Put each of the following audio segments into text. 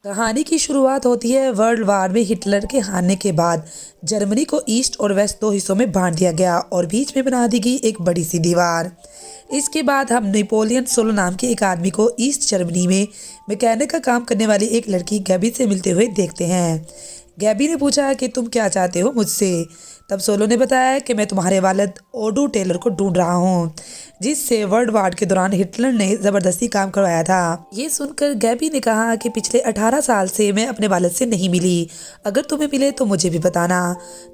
कहानी की शुरुआत होती है वर्ल्ड वार में हिटलर के हारने के बाद। जर्मनी को ईस्ट और वेस्ट दो हिस्सों में बांट दिया गया और बीच में बना दी गई एक बड़ी सी दीवार। इसके बाद हम नेपोलियन सोलो नाम के एक आदमी को ईस्ट जर्मनी में मैकेनिक का काम करने वाली एक लड़की गैबी से मिलते हुए देखते हैं। गैबी ने पूछा कि तुम क्या चाहते हो मुझसे। तब सोलो ने बताया कि मैं तुम्हारे वालिद ओडू टेलर को ढूंढ रहा हूँ, जिससे वर्ल्ड वार के दौरान हिटलर ने ज़बरदस्ती काम करवाया था। ये सुनकर गैबी ने कहा कि पिछले 18 साल से मैं अपने वालिद से नहीं मिली, अगर तुम्हें मिले तो मुझे भी बताना।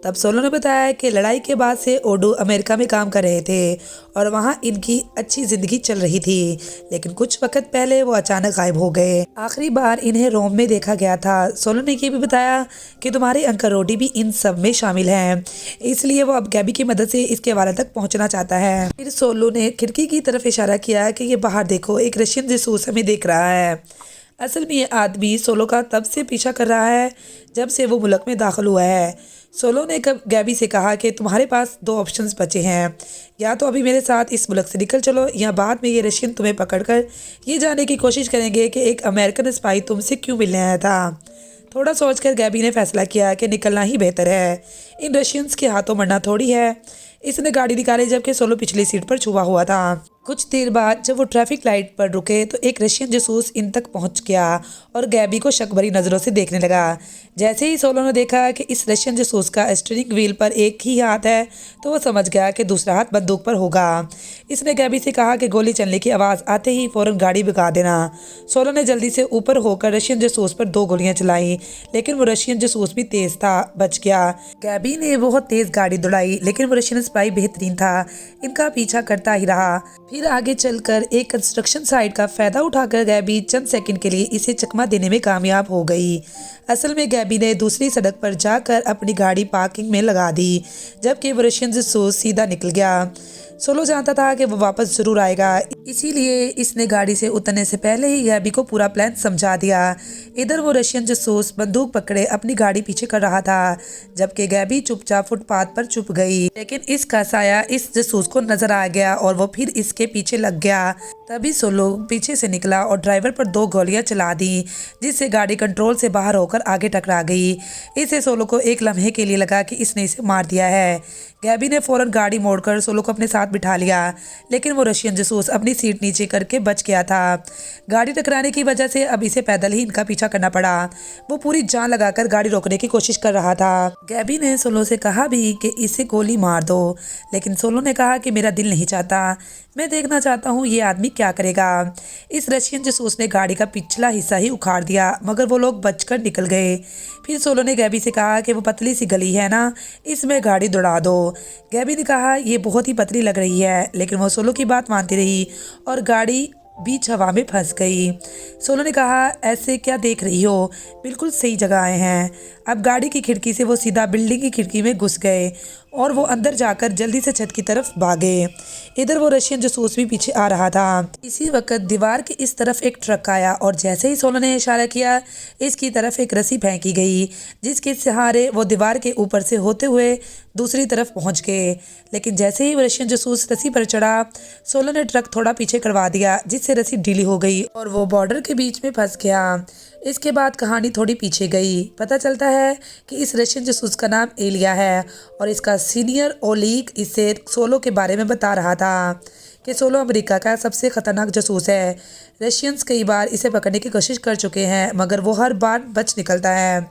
तब सोलो ने बताया कि लड़ाई के बाद से ओडू अमेरिका में काम कर रहे थे और वहाँ इनकी अच्छी ज़िंदगी चल रही थी, लेकिन कुछ वक्त पहले वो अचानक गायब हो गए। आखिरी बार इन्हें रोम में देखा गया था। सोलो ने ये भी बताया कि तुम्हारे अंकल रोडी भी इन सब में शामिल हैं, इसलिए वो अब गैबी की मदद से इसके वालिद तक पहुंचना चाहता है। फिर सोलो ने खिड़की की तरफ इशारा किया कि ये बाहर देखो, एक रशियन जासूस हमें देख रहा है। असल में ये आदमी सोलो का तब से पीछा कर रहा है जब से वो मुल्क में दाखिल हुआ है। सोलो ने गैबी से कहा कि तुम्हारे पास दो ऑप्शंस बचे हैं, या तो अभी मेरे साथ इस मुल्क से निकल चलो, या बाद में ये रशियन तुम्हें पकड़कर ये जानने की कोशिश करेंगे कि एक अमेरिकन स्पाई तुमसे क्यों मिलने आया था। थोड़ा सोचकर गैबी ने फैसला किया कि निकलना ही बेहतर है, इन रशियंस के हाथों मरना थोड़ी है। इसने गाड़ी निकाली जबकि सोलो पिछली सीट पर छुपा हुआ था। कुछ देर बाद जब वो ट्रैफिक लाइट पर रुके तो एक रशियन जासूस इन तक पहुंच गया और गैबी को शक भरी नज़रों से देखने लगा। जैसे ही सोलो ने देखा कि इस रशियन जासूस का स्टीयरिंग व्हील पर एक ही हाथ है तो वो समझ गया कि दूसरा हाथ बंदूक पर होगा। इसने गैबी से कहा कि गोली चलने की आवाज़ आते ही फ़ौरन गाड़ी भगा देना। सोलो ने जल्दी से ऊपर होकर रशियन जासूस पर दो गोलियां चलाई, लेकिन वो रशियन जासूस भी तेज़ था, बच गया। गैबी ने बहुत तेज़ गाड़ी दौड़ाई, लेकिन वो रशियन स्पाई बेहतरीन था, इनका पीछा करता ही रहा। फिर आगे चलकर एक कंस्ट्रक्शन साइट का फ़ायदा उठाकर गैबी चंद सेकंड के लिए इसे चकमा देने में कामयाब हो गई। असल में गैबी ने दूसरी सड़क पर जाकर अपनी गाड़ी पार्किंग में लगा दी, जबकि वो रशियन जासूस सीधा निकल गया। सोलो जानता था कि वो वापस ज़रूर आएगा, इसीलिए इसने गाड़ी से उतरने से पहले ही गैबी को पूरा प्लान समझा दिया। इधर वो रशियन जासूस बंदूक पकड़े अपनी गाड़ी पीछे कर रहा था, जबकि गैबी चुपचाप फुटपाथ पर छुप गई। लेकिन इसका साया इस जासूस को नजर आ गया और वो फिर इसके पीछे लग गया। तभी सोलो पीछे से निकला और ड्राइवर पर दो गोलियां चला दी, जिससे गाड़ी कंट्रोल से बाहर होकर आगे टकरा गई। इससे सोलो को एक लम्हे के लिए लगा कि इसने इसे मार दिया है। गैबी ने फौरन गाड़ी मोड़कर सोलो को अपने साथ बिठा लिया, लेकिन वो रशियन जासूस अपनी सीट नीचे करके बच गया था। गाड़ी टकराने की वजह से अब इसे पैदल ही इनका पीछा करना पड़ा। वो पूरी जान लगाकर गाड़ी रोकने की कोशिश कर रहा था। गैबी ने सोलो से कहा भी कि इसे गोली मार दो, लेकिन सोलो ने कहा कि मेरा दिल नहीं चाहता, मैं देखना चाहता हूँ ये आदमी क्या करेगा। इस रशियन जासूस ने गाड़ी का पिछला हिस्सा ही उखाड़ दिया, मगर वो लोग बचकर निकल गए। फिर सोलो ने गैबी से कहा कि वो पतली सी गली है ना, इसमें गाड़ी दौड़ा दो। गैबी ने कहा ये बहुत ही पतली लग रही है, लेकिन वो सोलो की बात मानती रही और गाड़ी बीच हवा में फंस गई। सोलो ने कहा ऐसे क्या देख रही हो, बिल्कुल सही जगह आए हैं। अब गाड़ी की खिड़की से वो सीधा बिल्डिंग की खिड़की में घुस गए और वो अंदर जाकर जल्दी से छत की तरफ भागे। इधर वो रशियन जासूस भी पीछे आ रहा था। इसी वक्त दीवार की इस तरफ एक ट्रक आया और जैसे ही सोलो ने इशारा किया, इसकी तरफ एक रस्सी फेंकी गई, जिसके सहारे वो दीवार के ऊपर से होते हुए दूसरी तरफ पहुंच गए। लेकिन जैसे ही वो रशियन जासूस रस्सी पर चढ़ा, सोलो ने ट्रक थोड़ा पीछे करवा दिया, जिससे रस्सी ढीली हो गई और वो बॉर्डर के बीच में फंस गया। इसके बाद कहानी थोड़ी पीछे गई। पता चलता है कि इस रशियन जासूस का नाम एलिया है और इसका सीनियर ओलीग इसे सोलो के बारे में बता रहा था कि सोलो अमेरिका का सबसे खतरनाक जासूस है। रशियंस कई बार इसे पकड़ने की कोशिश कर चुके हैं, मगर वो हर बार बच निकलता है।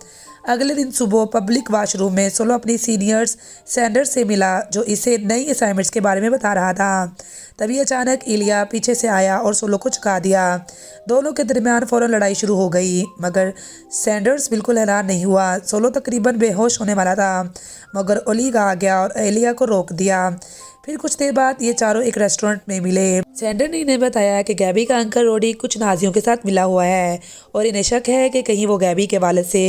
अगले दिन सुबह पब्लिक वाशरूम में सोलो अपनी सीनियर्स सैंडर्स से मिला, जो इसे नई असाइनमेंट्स के बारे में बता रहा था। तभी अचानक इलिया पीछे से आया और सोलो को चुका दिया। दोनों के दरमियान फ़ौरन लड़ाई शुरू हो गई, मगर सैंडर्स बिल्कुल हैरान नहीं हुआ। सोलो तकरीबन बेहोश होने वाला था, मगर ओलीग आ गया और एलिया को रोक दिया। फिर कुछ देर बाद ये चारों एक रेस्टोरेंट में मिले। सैंडर ने इन्हें बताया कि गैबी का अंकल रोडी कुछ नाजियों के साथ मिला हुआ है और इन्हें शक है कि कहीं वो गैबी के वालिद से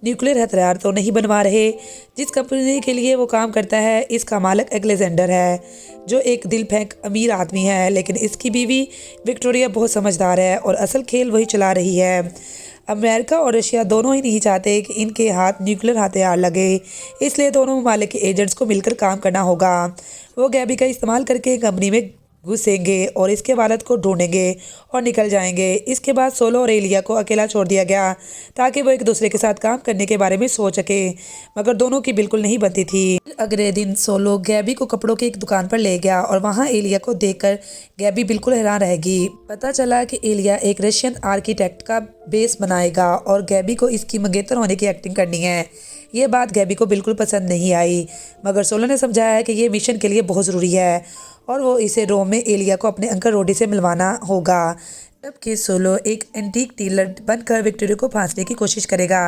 न्यूक्लियर हथियार तो नहीं बनवा रहे। जिस कंपनी के लिए वो काम करता है, इसका मालिक अलेक्जेंडर है, जो एक दिल फेंक अमीर आदमी है, लेकिन इसकी बीवी विक्टोरिया बहुत समझदार है और असल खेल वही चला रही है। अमेरिका और रशिया दोनों ही नहीं चाहते कि इनके हाथ न्यूक्लियर हथियार लगे, इसलिए दोनों ममालिक के एजेंट्स को मिलकर काम करना होगा। वो गैबी का इस्तेमाल करके कंपनी में घुसेंगे और इसके वालिद को ढूंढेंगे और निकल जाएंगे। इसके बाद सोलो और एलिया को अकेला छोड़ दिया गया ताकि वो एक दूसरे के साथ काम करने के बारे में सोच सके, मगर दोनों की बिल्कुल नहीं बनती थी। अगले दिन सोलो गैबी को कपड़ों की एक दुकान पर ले गया और वहाँ एलिया को देखकर गैबी बिल्कुल हैरान रहेगी। पता चला कि एलिया एक रशियन आर्किटेक्ट का बेस बनाएगा और गैबी को इसकी मंगेतर होने की एक्टिंग करनी है। ये बात गैबी को बिल्कुल पसंद नहीं आई, मगर सोलो ने समझाया कि ये मिशन के लिए बहुत ज़रूरी है और वो इसे रोम में एलिया को अपने अंकल रोडी से मिलवाना होगा। जबकि सोलो एक एंटीक डीलर बनकर विक्टोरिया को फांसने की कोशिश करेगा।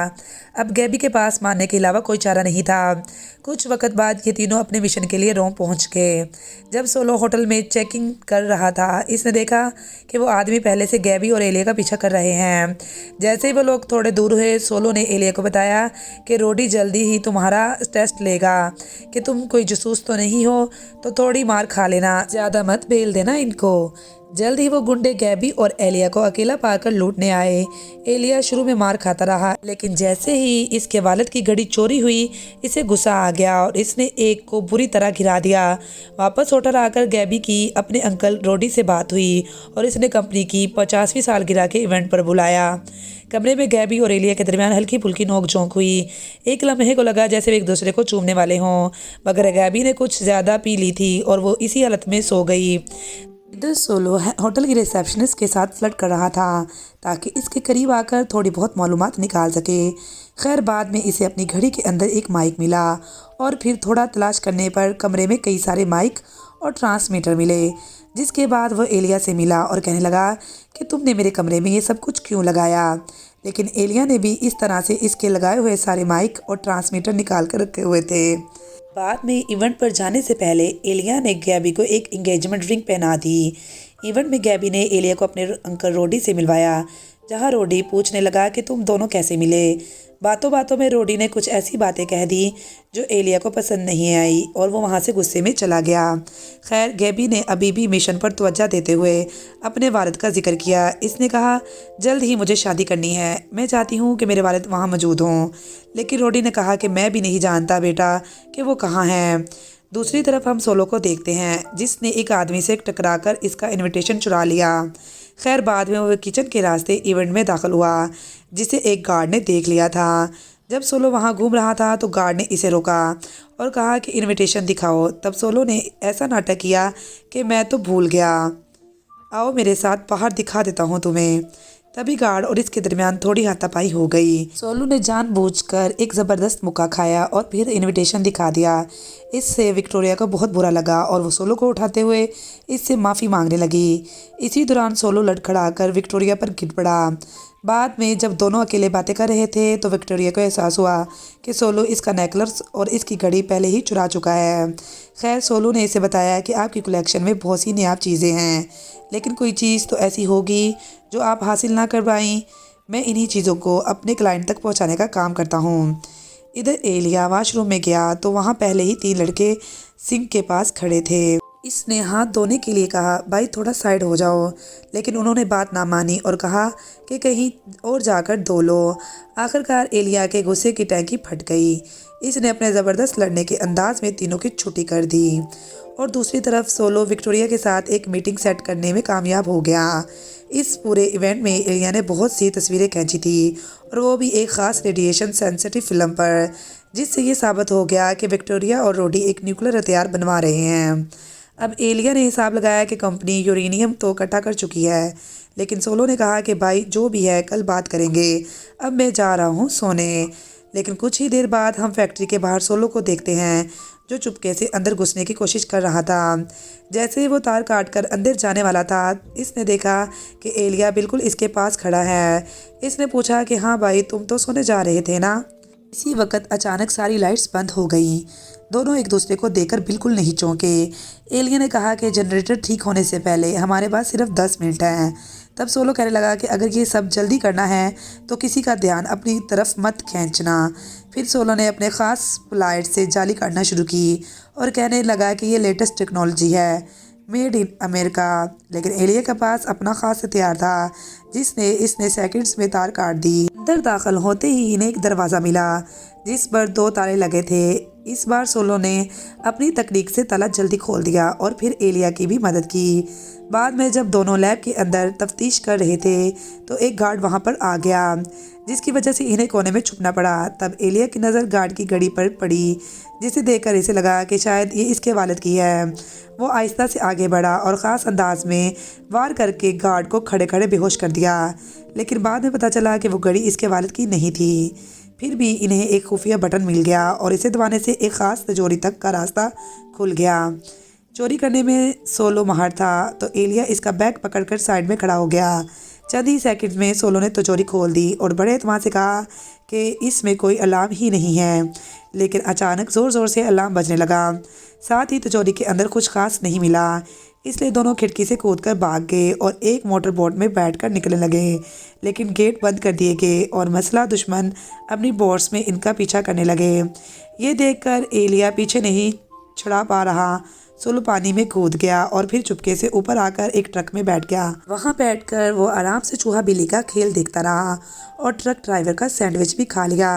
अब गैबी के पास मारने के अलावा कोई चारा नहीं था। कुछ वक्त बाद ये तीनों अपने मिशन के लिए रोम पहुंच गए। जब सोलो होटल में चेकिंग कर रहा था, इसने देखा कि वो आदमी पहले से गैबी और एलिया का पीछा कर रहे हैं। जैसे ही वो लोग थोड़े दूर हुए, सोलो ने एलिया को बताया कि रोडी जल्दी ही तुम्हारा टेस्ट लेगा कि तुम कोई जासूस तो नहीं हो, तो थोड़ी मार खा लेना, ज़्यादा मत बेल देना इनको। जल्द ही वो गुंडे गैबी और एलिया को अकेला पाकर लूटने आए। एलिया शुरू में मार खाता रहा, लेकिन जैसे ही इसके वालिद की घड़ी चोरी हुई, इसे गुस्सा आ गया और इसने एक को बुरी तरह गिरा दिया। वापस होटल आकर गैबी की अपने अंकल रोडी से बात हुई और इसने कंपनी की 50वीं सालगिरह के इवेंट पर बुलाया। कमरे में गैबी और एलिया के दरमियान हल्की फुल्की नोक-झोंक हुई। एक लम्हे को लगा जैसे वे एक दूसरे को चूमने वाले हों, मगर गैबी ने कुछ ज़्यादा पी ली थी और वो इसी हालत में सो गई। इधर सोलो होटल की रिसेप्शनिस्ट के साथ फ्लर्ट कर रहा था ताकि इसके करीब आकर थोड़ी बहुत मालूमात निकाल सके। खैर, बाद में इसे अपनी घड़ी के अंदर एक माइक मिला और फिर थोड़ा तलाश करने पर कमरे में कई सारे माइक और ट्रांसमीटर मिले, जिसके बाद वह एलिया से मिला और कहने लगा कि तुमने मेरे कमरे में ये सब कुछ क्यों लगाया। लेकिन एलिया ने भी इस तरह से इसके लगाए हुए सारे माइक और ट्रांसमीटर निकाल कर रखे हुए थे। बाद में इवेंट पर जाने से पहले एलिया ने गैबी को एक एंगेजमेंट रिंग पहना दी। इवेंट में गैबी ने एलिया को अपने अंकल रोडी से मिलवाया, जहां रोडी पूछने लगा कि तुम दोनों कैसे मिले। बातों बातों में रोडी ने कुछ ऐसी बातें कह दी जो एलिया को पसंद नहीं आई और वो वहाँ से गुस्से में चला गया। खैर, गैबी ने अभी भी मिशन पर तवज्जो देते हुए अपने वालिद का जिक्र किया। इसने कहा, जल्द ही मुझे शादी करनी है, मैं चाहती हूँ कि मेरे वालिद वहाँ मौजूद हों। लेकिन रोडी ने कहा कि मैं भी नहीं जानता बेटा कि वो कहाँ हैं। दूसरी तरफ हम सोलो को देखते हैं, जिसने एक आदमी से टकराकर इसका इनविटेशन चुरा लिया। खैर, बाद में वो किचन के रास्ते इवेंट में दाखिल हुआ, जिसे एक गार्ड ने देख लिया था। जब सोलो वहाँ घूम रहा था तो गार्ड ने इसे रोका और कहा कि इनविटेशन दिखाओ। तब सोलो ने ऐसा नाटक किया कि मैं तो भूल गया, आओ मेरे साथ, बाहर दिखा देता हूँ तुम्हें। तभी गार्ड और इसके दरमियान थोड़ी हाथापाई हो गई। सोलू ने जानबूझकर एक ज़बरदस्त मुक्का खाया और फिर इनविटेशन दिखा दिया। इससे विक्टोरिया को बहुत बुरा लगा और वो सोलो को उठाते हुए इससे माफ़ी मांगने लगी। इसी दौरान सोलो लड़खड़ाकर विक्टोरिया पर गिर पड़ा। बाद में जब दोनों अकेले बातें कर रहे थे तो विक्टोरिया को एहसास हुआ कि सोलो इसका नेकलेस और इसकी घड़ी पहले ही चुरा चुका है। खैर, सोलो ने इसे बताया कि आपकी कलेक्शन में बहुत सी नायाब चीज़ें हैं, लेकिन कोई चीज़ तो ऐसी होगी जो आप हासिल ना कर पाई। मैं इन्हीं चीज़ों को अपने क्लाइंट तक पहुंचाने का काम करता हूं। इधर एलिया वॉशरूम में गया तो वहां पहले ही 3 लड़के सिंक के पास खड़े थे। इसने हाथ धोने के लिए कहा, भाई थोड़ा साइड हो जाओ, लेकिन उन्होंने बात ना मानी और कहा कि कहीं और जाकर धो लो। आखिरकार एलिया के गुस्से की टैंकी फट गई। इसने अपने ज़बरदस्त लड़ने के अंदाज में तीनों की छुट्टी कर दी और दूसरी तरफ सोलो विक्टोरिया के साथ एक मीटिंग सेट करने में कामयाब हो गया। इस पूरे इवेंट में एलिया ने बहुत सी तस्वीरें खींची थी और वो भी एक ख़ास रेडिएशन सेंसिटिव फिल्म पर, जिससे ये साबित हो गया कि विक्टोरिया और रोडी एक न्यूक्लियर हथियार बनवा रहे हैं। अब एलिया ने हिसाब लगाया कि कंपनी यूरेनियम तो इकट्ठा कर चुकी है, लेकिन सोलो ने कहा कि भाई जो भी है कल बात करेंगे, अब मैं जा रहा हूँ सोने। लेकिन कुछ ही देर बाद हम फैक्ट्री के बाहर सोलो को देखते हैं, जो चुपके से अंदर घुसने की कोशिश कर रहा था। जैसे ही वो तार काट कर अंदर जाने वाला था, इसने देखा कि एलिया बिल्कुल इसके पास खड़ा है। इसने पूछा कि हाँ भाई, तुम तो सोने जा रहे थे ना। इसी वक्त अचानक सारी लाइट्स बंद हो गई। दोनों एक दूसरे को देखकर बिल्कुल नहीं चौंके। एलिया ने कहा कि जनरेटर ठीक होने से पहले हमारे पास सिर्फ 10 मिनट हैं। तब सोलो कहने लगा कि अगर ये सब जल्दी करना है तो किसी का ध्यान अपनी तरफ मत खींचना। फिर सोलो ने अपने ख़ास प्लाइट से जाली काटना शुरू की और कहने लगा कि ये लेटेस्ट टेक्नोलॉजी है, मेड इन अमेरिका। लेकिन एलिया के पास अपना ख़ास हथियार था, जिसने इसने सेकंड्स में तार काट दी। अंदर दाखिल होते ही इन्हें एक दरवाज़ा मिला जिस पर 2 ताले लगे थे। इस बार सोलो ने अपनी तकनीक से ताला जल्दी खोल दिया और फिर एलिया की भी मदद की। बाद में जब दोनों लैब के अंदर तफ्तीश कर रहे थे तो एक गार्ड वहां पर आ गया जिसकी वजह से इन्हें कोने में छुपना पड़ा। तब एलिया की नज़र गार्ड की घड़ी पर पड़ी जिसे देखकर इसे लगा कि शायद ये इसके वालिद की है। वो आहिस्ता से आगे बढ़ा और ख़ास अंदाज में वार करके गार्ड को खड़े खड़े बेहोश कर दिया। लेकिन बाद में पता चला कि वो घड़ी इसके वालिद की नहीं थी। फिर भी इन्हें एक खुफिया बटन मिल गया और इसे दबाने से एक ख़ास तिजोरी तक का रास्ता खुल गया। चोरी करने में सोलो माहिर था तो एलिया इसका बैग पकड़कर साइड में खड़ा हो गया। चंद ही सेकंड में सोलो ने तिजोरी खोल दी और बड़े एतमाद से कहा कि इसमें कोई अलार्म ही नहीं है। लेकिन अचानक ज़ोर ज़ोर से अलार्म बजने लगा। साथ ही तिजोरी के अंदर कुछ खास नहीं मिला, इसलिए दोनों खिड़की से कूदकर भाग गए और एक मोटर बोट में बैठकर निकलने लगे। लेकिन गेट बंद कर दिए गए और मसला दुश्मन अपनी बोट्स में इनका पीछा करने लगे। ये देखकर एलिया पीछे नहीं छुड़ा पा रहा। सोलो पानी में कूद गया और फिर चुपके से ऊपर आकर एक ट्रक में बैठ गया। वहाँ बैठकर वो आराम से चूहा बिल्ली का खेल देखता रहा और ट्रक ड्राइवर का सैंडविच भी खा लिया।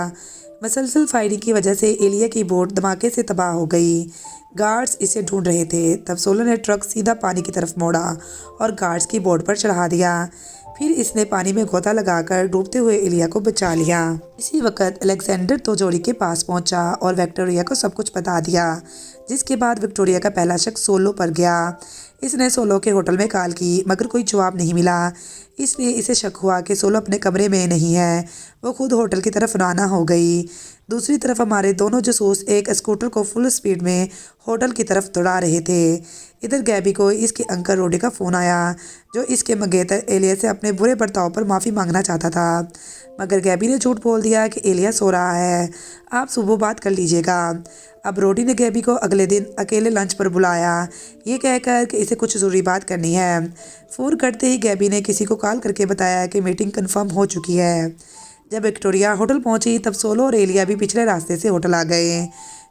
मसलसल फायरिंग की वजह से एलिया की बोट धमाके से तबाह हो गई। गार्ड्स इसे ढूंढ रहे थे। तब सोलो ने ट्रक सीधा पानी की तरफ मोड़ा और गार्ड्स की बोट पर चढ़ा दिया। फिर इसने पानी में गोता लगाकर डूबते हुए एलिया को बचा लिया। इसी वक्त अलेक्जेंडर तिजोरी के पास पहुंचा और विक्टोरिया को सब कुछ बता दिया, जिसके बाद विक्टोरिया का पहला शक सोलो पर गया। इसने सोलो के होटल में कॉल की मगर कोई जवाब नहीं मिला, इसलिए इसे शक हुआ कि सोलो अपने कमरे में नहीं है। वो खुद होटल की तरफ रवाना हो गई। दूसरी तरफ हमारे दोनों जासूस एक स्कूटर को फुल स्पीड में होटल की तरफ दौड़ा रहे थे। इधर गैबी को इसके अंकल रोडी का फ़ोन आया जो इसके मंगेतर एलिया से अपने बुरे बर्ताव पर माफ़ी मांगना चाहता था, मगर गैबी ने झूठ बोल दिया कि एलिया सो रहा है, आप सुबह बात कर लीजिएगा। अब रोडी ने गैबी को अगले दिन अकेले लंच पर बुलाया, ये कहकर कि इसे कुछ ज़रूरी बात करनी है। फ़ोन करते ही गैबी ने किसी को कॉल करके बताया कि मीटिंग कन्फर्म हो चुकी है। जब विक्टोरिया होटल पहुंची तब सोलो और एलिया भी पिछले रास्ते से होटल आ गए।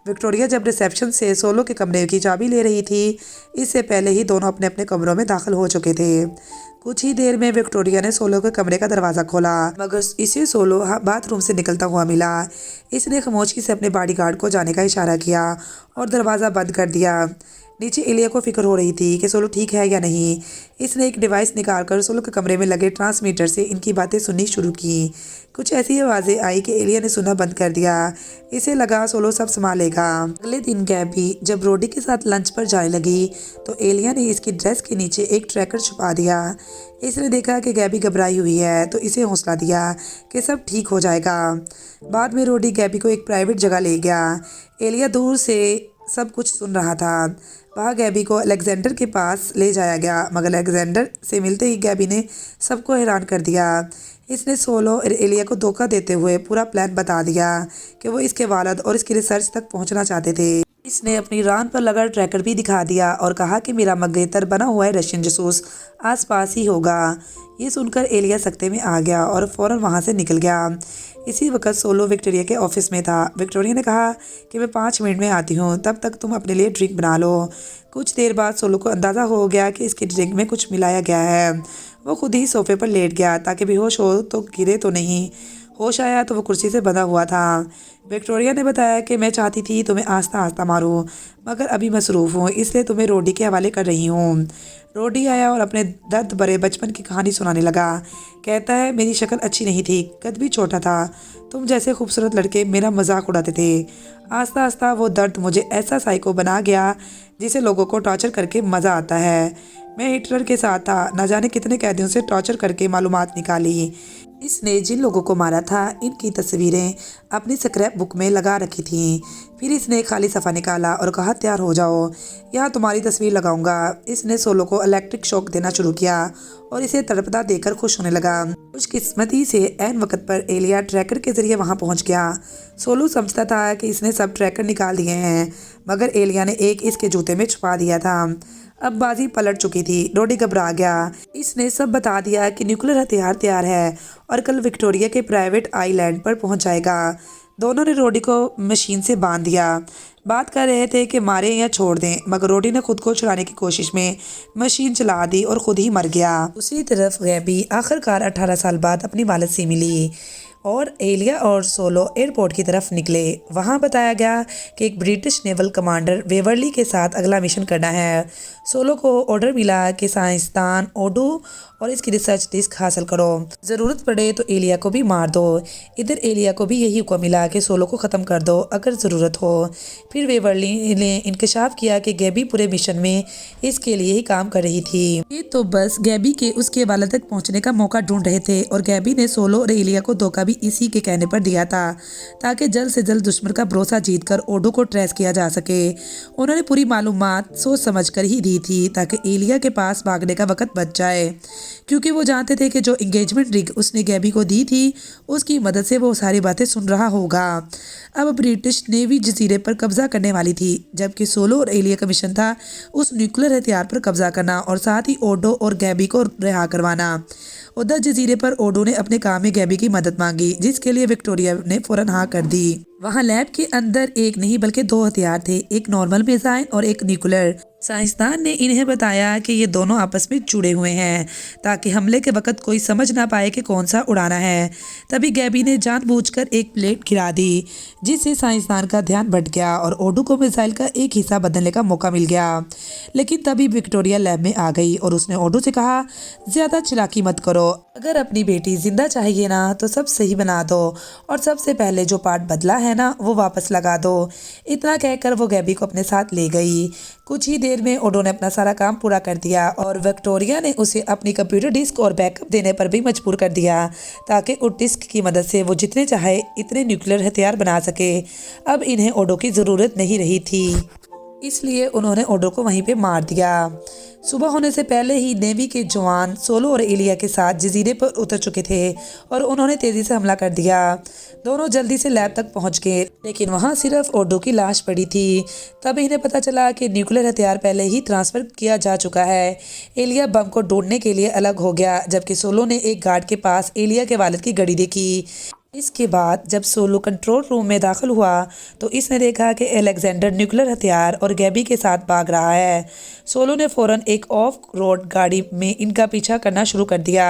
विक्टोरिया जब रिसेप्शन से सोलो के कमरे की चाबी ले रही थी, इससे पहले ही दोनों अपने अपने कमरों में दाखिल हो चुके थे। कुछ ही देर में विक्टोरिया ने सोलो के कमरे का दरवाज़ा खोला, मगर इसे सोलो बाथरूम से निकलता हुआ मिला। इसने खामोशी से अपने बॉडीगार्ड को जाने का इशारा किया और दरवाज़ा बंद कर दिया। नीचे एलिया को फिक्र हो रही थी कि सोलो ठीक है या नहीं। इसने एक डिवाइस निकालकर सोलो के कमरे में लगे ट्रांसमीटर से इनकी बातें सुननी शुरू की। कुछ ऐसी आवाज़ें आई कि एलिया ने सुनना बंद कर दिया। इसे लगा सोलो सब संभालेगा। अगले दिन गैबी जब रोडी के साथ लंच पर जाने लगी तो एलिया ने इसकी ड्रेस के नीचे एक ट्रैकर छुपा दिया। इसने देखा कि गैबी घबराई हुई है तो इसे हौसला दिया कि सब ठीक हो जाएगा। बाद में रोडी गैबी को एक प्राइवेट जगह ले गया। एलिया दूर से सब कुछ सुन रहा था। वहाँ गैबी को अलेक्जेंडर के पास ले जाया गया, मगर अलेक्जेंडर से मिलते ही गैबी ने सबको हैरान कर दिया। इसने सोलो और एलिया को धोखा देते हुए पूरा प्लान बता दिया कि वो इसके वालिद और इसकी रिसर्च तक पहुंचना चाहते थे। इसने अपनी रान पर लगा ट्रैकर भी दिखा दिया और कहा कि मेरा मंगेतर बना हुआ है रशियन जासूस आसपास ही होगा। ये सुनकर एलिया सख्ते में आ गया और फ़ौरन वहाँ से निकल गया। इसी वक्त सोलो विक्टोरिया के ऑफिस में था। विक्टोरिया ने कहा कि मैं 5 मिनट में आती हूँ, तब तक तुम अपने लिए ड्रिंक बना लो। कुछ देर बाद सोलो को अंदाज़ा हो गया कि इसकी ड्रिंक में कुछ मिलाया गया है। वो खुद ही सोफे पर लेट गया ताकि बेहोश हो तो गिरे तो नहीं। होश आया तो वो कुर्सी से बंधा हुआ था। विक्टोरिया ने बताया कि मैं चाहती थी तुम्हें आस्ता आस्ता मारूं, मगर अभी मसरूफ़ हूँ, इसलिए तुम्हें रोडी के हवाले कर रही हूँ। रोडी आया और अपने दर्द भरे बचपन की कहानी सुनाने लगा। कहता है मेरी शक्ल अच्छी नहीं थी, कद भी छोटा था, तुम जैसे खूबसूरत लड़के मेरा मजाक उड़ाते थे। आस्ता आस्ता वो दर्द मुझे ऐसा साइको बना गया जिसे लोगों को टॉर्चर करके मज़ा आता है। मैं हिटलर के साथ था, न जाने कितने कैदियों से टॉर्चर करके मालूमात निकाली। इसने जिन लोगों को मारा था इनकी तस्वीरें अपनी स्क्रैप बुक में लगा रखी थीं। फिर इसने खाली सफ़ा निकाला और कहा तैयार हो जाओ, यहाँ तुम्हारी तस्वीर लगाऊंगा। इसने सोलो को इलेक्ट्रिक शॉक देना शुरू किया और इसे तड़पता देकर खुश होने लगा। खुशकिस्मती से ऐन वक्त पर एलिया ट्रैकर के जरिए वहाँ पहुँच गया। सोलो समझता था कि इसने सब ट्रैकर निकाल दिए हैं, मगर एलिया ने एक इसके जूते में छुपा दिया था। अब बाजी पलट चुकी थी। रोडी घबरा गया। इसने सब बता दिया कि न्यूक्लियर हथियार तैयार है और कल विक्टोरिया के प्राइवेट आइलैंड पर पहुंच जाएगा। दोनों ने रोडी को मशीन से बांध दिया। बात कर रहे थे कि मारें या छोड़ दें, मगर रोडी ने खुद को छुड़ाने की कोशिश में मशीन चला दी और खुद ही मर गया। दूसरी तरफ गैबी आखिरकार 18 साल बाद अपनी वालिद से मिली और एलिया और सोलो एयरपोर्ट की तरफ निकले। वहां बताया गया कि एक ब्रिटिश नेवल कमांडर वेवरली के साथ अगला मिशन करना है। सोलो को ऑर्डर मिला कि साइंसदान ओडू और इसकी रिसर्च डिस्क हासिल करो, ज़रूरत पड़े तो एलिया को भी मार दो। इधर एलिया को भी यही हुक्म मिला कि सोलो को ख़त्म कर दो अगर ज़रूरत हो। फिर वेवरली ने इंकशाफ किया कि गैबी पूरे मिशन में इसके लिए ही काम कर रही थी। ये तो बस गैबी के उसके वालिद तक पहुंचने का मौका ढूंढ रहे थे और गैबी ने सोलो और एलिया को धोखा भी इसी के कहने पर दिया था ताकि जल्द से जल्द दुश्मन का भरोसा जीतकर ओडो को ट्रेस किया जा सके। उन्होंने पूरी मालूमात सोच समझ कर ही दी थी ताकि एलिया के पास भागने का वक्त बच जाए, क्योंकि वो जानते थे कि जो इंगेजमेंट रिंग उसने गैबी को दी थी उसकी मदद से वो सारी बातें सुन रहा होगा। अब ब्रिटिश नेवी जजीरे पर कब्जा करने वाली थी, जबकि सोलो और एलिया का मिशन था उस न्यूक्लियर हथियार पर कब्जा करना और साथ ही ओडो और गैबी को रिहा करवाना। उधर जजीरे पर ओडो ने अपने काम में गैबी की मदद मांगी, जिसके लिए विक्टोरिया ने फौरन हाँ कर दी। वहाँ लैब के अंदर एक नहीं बल्कि 2 हथियार थे, एक नॉर्मल मिसाइल और एक न्यूक्लियर। साइंसदान ने इन्हें बताया कि ये दोनों आपस में जुड़े हुए हैं ताकि हमले के वक्त कोई समझ ना पाए कि कौन सा उड़ाना है। तभी गैबी ने जानबूझकर एक प्लेट गिरा दी, जिससे साइंसदान का ध्यान भट गया और ओडू को मिसाइल का एक हिस्सा बदलने का मौका मिल गया। लेकिन तभी विक्टोरिया लैब में आ गई और उसने ओडू से कहा, ज़्यादा चालाकी मत करो, अगर अपनी बेटी जिंदा चाहिए ना तो सब सही बना दो और सबसे पहले जो पार्ट बदला है ना वो वापस लगा दो। इतना कहकर वो गैबी को अपने साथ ले गई। कुछ ही देर में ओडो ने अपना सारा काम पूरा कर दिया और विक्टोरिया ने उसे अपनी कंप्यूटर डिस्क और बैकअप देने पर भी मजबूर कर दिया ताकि उस डिस्क की मदद से वो जितने चाहे इतने न्यूक्लियर हथियार बना सके। अब इन्हें ओडो की ज़रूरत नहीं रही थी, इसलिए उन्होंने ओडो को वहीं पे मार दिया। सुबह होने से पहले ही नेवी के जवान सोलो और एलिया के साथ जजीरे पर उतर चुके थे और उन्होंने तेज़ी से हमला कर दिया। दोनों जल्दी से लैब तक पहुंच गए, लेकिन वहां सिर्फ ओडो की लाश पड़ी थी। तब इन्हें पता चला कि न्यूक्लियर हथियार पहले ही ट्रांसफ़र किया जा चुका है। एलिया बम को ढूंढने के लिए अलग हो गया, जबकि सोलो ने एक गार्ड के पास एलिया के वालिद की घड़ी देखी। इसके बाद जब सोलो कंट्रोल रूम में दाखिल हुआ तो इसने देखा कि अलेक्जेंडर न्यूक्लियर हथियार और गैबी के साथ भाग रहा है। सोलो ने फ़ौरन एक ऑफ रोड गाड़ी में इनका पीछा करना शुरू कर दिया,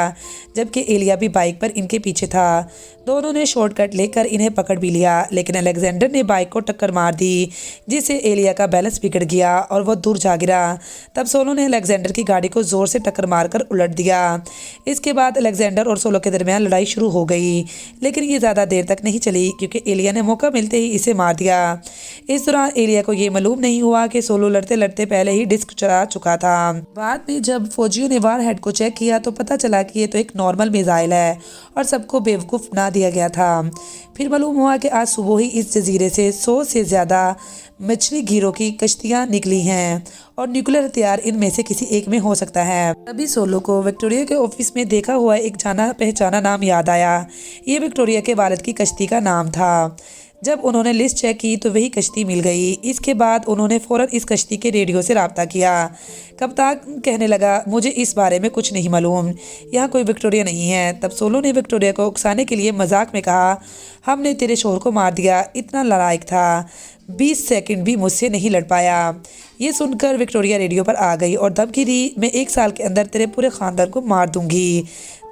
जबकि एलिया भी बाइक पर इनके पीछे था। दोनों ने शॉर्टकट लेकर इन्हें पकड़ भी लिया, लेकिन अलेक्जेंडर ने बाइक को टक्कर मार दी, जिससे एलिया का बैलेंस बिगड़ गया और वह दूर जा गिरा। तब सोलो ने अलेक्जेंडर की गाड़ी को ज़ोर से टक्कर मारकर उलट दिया। इसके बाद अलेक्जेंडर और सोलो के दरमियान लड़ाई शुरू हो गई, लेकिन ये ज़्यादा देर तक नहीं चली क्योंकि एलिया ने मौका मिलते ही इसे मार दिया। इस दौरान एलिया को ये मालूम नहीं हुआ कि सोलो लड़ते लड़ते पहले ही डिस्क चला चुका था। बाद में जब फौजियों ने वार हेड को चेक किया तो पता चला कि ये तो एक नॉर्मल मिसाइल है और सबको बेवकूफ़ बना दिया गया था। फिर मालूम हुआ कि आज सुबह ही इस जजीरे से 100 से ज़्यादा मछली गिरोह की कश्तियाँ निकली हैं और न्यूक्लियर हथियार इनमें से किसी एक में हो सकता है। तभी सोलो को विक्टोरिया के ऑफिस में देखा हुआ एक जाना पहचाना नाम याद आया। ये विक्टोरिया के वालिद की कश्ती का नाम था। जब उन्होंने लिस्ट चेक की तो वही कश्ती मिल गई। इसके बाद उन्होंने फ़ौरन इस कश्ती के रेडियो से रब्ता किया। कप्तान कहने लगा, मुझे इस बारे में कुछ नहीं मालूम, यहाँ कोई विक्टोरिया नहीं है। तब सोलो ने विक्टोरिया को उकसाने के लिए मजाक में कहा, हमने तेरे शोहर को मार दिया, इतना नालायक था, 20 सेकंड भी मुझसे नहीं लड़ पाया। ये सुनकर विक्टोरिया रेडियो पर आ गई और धमकी दी, मैं 1 साल के अंदर तेरे पूरे ख़ानदान को मार दूंगी।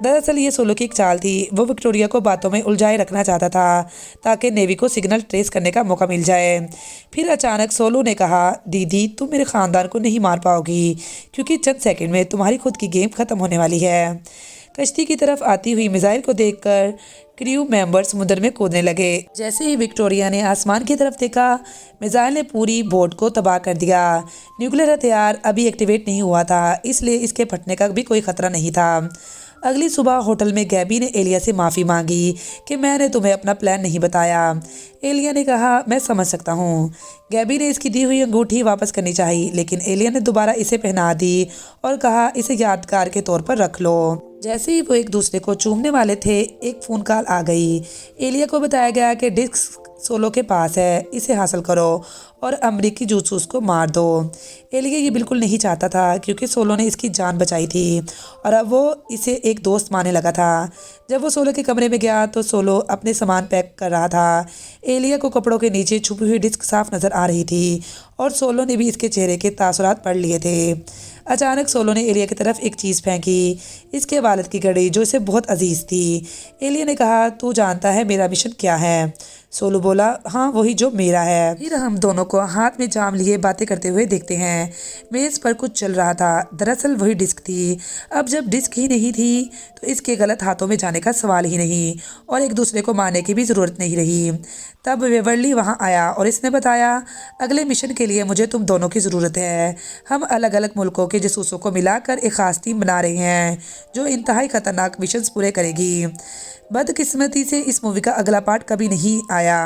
दरअसल ये सोलो की एक चाल थी। वो विक्टोरिया को बातों में उलझाए रखना चाहता था ताकि नेवी को सिग्नल ट्रेस करने का मौका मिल जाए। फिर अचानक सोलो ने कहा, दीदी तुम मेरे ख़ानदान को नहीं मार पाओगी क्योंकि चंद सेकंड में तुम्हारी खुद की गेम ख़त्म होने वाली है। कश्ती की तरफ आती हुई मिसाइल को देखकर क्रू मेंबर्स समुद्र में कूदने लगे। जैसे ही विक्टोरिया ने आसमान की तरफ देखा, मिसाइल ने पूरी बोट को तबाह कर दिया। न्यूक्लियर हथियार अभी एक्टिवेट नहीं हुआ था, इसलिए इसके फटने का भी कोई ख़तरा नहीं था। अगली सुबह होटल में गैबी ने एलिया से माफ़ी मांगी कि मैंने तुम्हें अपना प्लान नहीं बताया। एलिया ने कहा, मैं समझ सकता हूँ। गैबी ने इसकी दी हुई अंगूठी वापस करनी चाहिए, लेकिन एलिया ने दोबारा इसे पहना दी और कहा, इसे यादगार के तौर पर रख लो। जैसे ही वो एक दूसरे को चूमने वाले थे, एक फ़ोन कॉल आ गई। एलिया को बताया गया कि डिस्क सोलो के पास है, इसे हासिल करो और अमरीकी जासूस को मार दो। एलिया ये बिल्कुल नहीं चाहता था क्योंकि सोलो ने इसकी जान बचाई थी और अब वो इसे एक दोस्त मानने लगा था। जब वो सोलो के कमरे में गया तो सोलो अपने सामान पैक कर रहा था। एलिया को कपड़ों के नीचे छुपी हुई डिस्क साफ नज़र आ रही थी और सोलो ने भी इसके चेहरे के तासुरात पढ़ लिए थे। अचानक सोलो ने एलिया की तरफ एक चीज़ फेंकी, इसके वालिद की घड़ी जो इसे बहुत अजीज़ थी। एलिया ने कहा, तू जानता है मेरा मिशन क्या है? सोलो बोला, हाँ वही जो मेरा है। फिर हम दोनों को हाथ में जाम लिए बातें करते हुए देखते हैं। मेज़ पर कुछ चल रहा था, दरअसल वही डिस्क थी। अब जब डिस्क ही नहीं थी तो इसके गलत हाथों में जाने का सवाल ही नहीं और एक दूसरे को मारने की भी ज़रूरत नहीं रही। तब वेवरली वहाँ आया और इसने बताया, अगले मिशन के लिए मुझे तुम दोनों की ज़रूरत है। हम अलग अलग मुल्कों के जासूसों को मिलाकर एक ख़ास टीम बना रहे हैं जो इंतहाई ख़तरनाक मिशंस पूरे करेगी। बदकिस्मती से इस मूवी का अगला पार्ट कभी नहीं आया।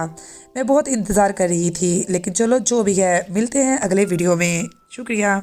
मैं बहुत इंतज़ार कर रही थी, लेकिन चलो जो भी है, मिलते हैं अगले वीडियो में। शुक्रिया।